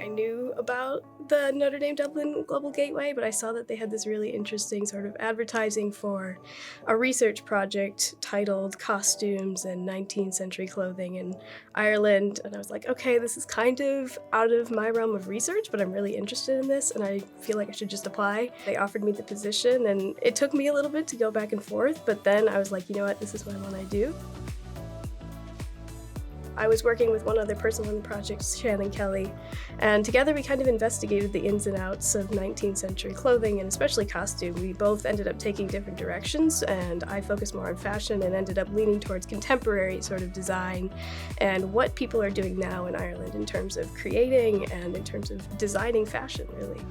I knew about the Notre Dame Dublin Global Gateway, but I saw that they had this really interesting sort of advertising for a research project titled Costumes and 19th Century Clothing in Ireland. And I was like, okay, this is kind of out of my realm of research, but I'm really interested in this and I feel like I should just apply. They offered me the position and it took me a little bit to go back and forth, but then I was like, you know what, this is what I want to do. I was working with one other person on the project, Shannon Kelly, and together we kind of investigated the ins and outs of 19th century clothing and especially costume. We both ended up taking different directions, and I focused more on fashion and ended up leaning towards contemporary sort of design and what people are doing now in Ireland in terms of creating and in terms of designing fashion, really.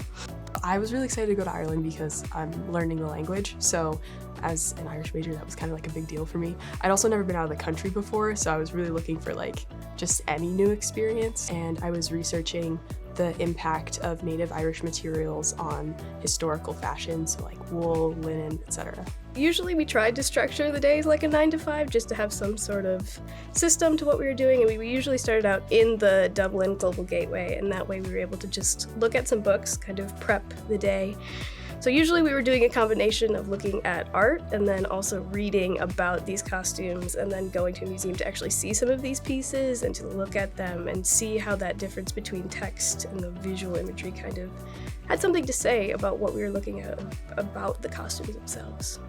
I was really excited to go to Ireland because I'm learning the language, so as an Irish major, that was kind of like a big deal for me. I'd also never been out of the country before, so I was really looking for like just any new experience, and I was researching the impact of native Irish materials on historical fashion, so like wool, linen, etc. Usually we tried to structure the days like a 9 to 5 just to have some sort of system to what we were doing, and we usually started out in the Dublin Global Gateway, and that way we were able to just look at some books, kind of prep the day. So usually we were doing a combination of looking at art and then also reading about these costumes and then going to a museum to actually see some of these pieces and to look at them and see how that difference between text and the visual imagery kind of had something to say about what we were looking at about the costumes themselves.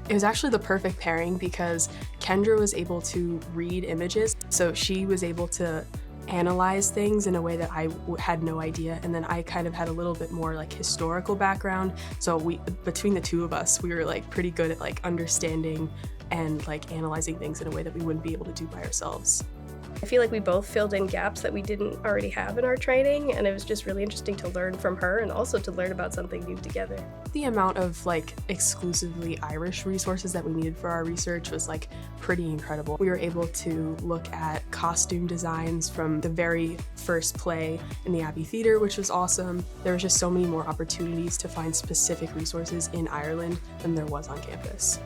It was actually the perfect pairing because Kendra was able to read images, so she was able to analyze things in a way that I had no idea, and then I kind of had a little bit more like historical background, so between the two of us we were like pretty good at like understanding and like analyzing things in a way that we wouldn't be able to do by ourselves. I feel like we both filled in gaps that we didn't already have in our training, and it was just really interesting to learn from her and also to learn about something new together. The amount of like exclusively Irish resources that we needed for our research was like pretty incredible. We were able to look at costume designs from the very first play in the Abbey Theatre, which was awesome. There was just so many more opportunities to find specific resources in Ireland than there was on campus.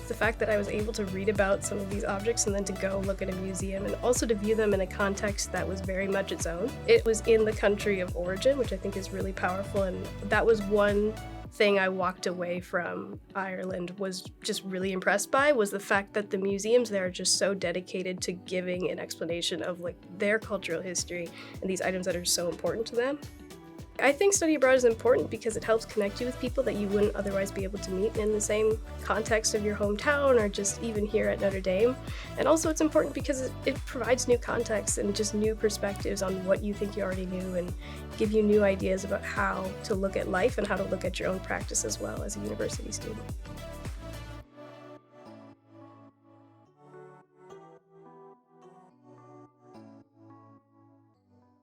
The fact that I was able to read about some of these objects and then to go look at a museum and also to view them in a context that was very much its own. It was in the country of origin, which I think is really powerful, and that was one thing I walked away from Ireland was just really impressed by, was the fact that the museums there are just so dedicated to giving an explanation of like their cultural history and these items that are so important to them. I think study abroad is important because it helps connect you with people that you wouldn't otherwise be able to meet in the same context of your hometown or just even here at Notre Dame. And also it's important because it provides new context and just new perspectives on what you think you already knew and give you new ideas about how to look at life and how to look at your own practice as well as a university student.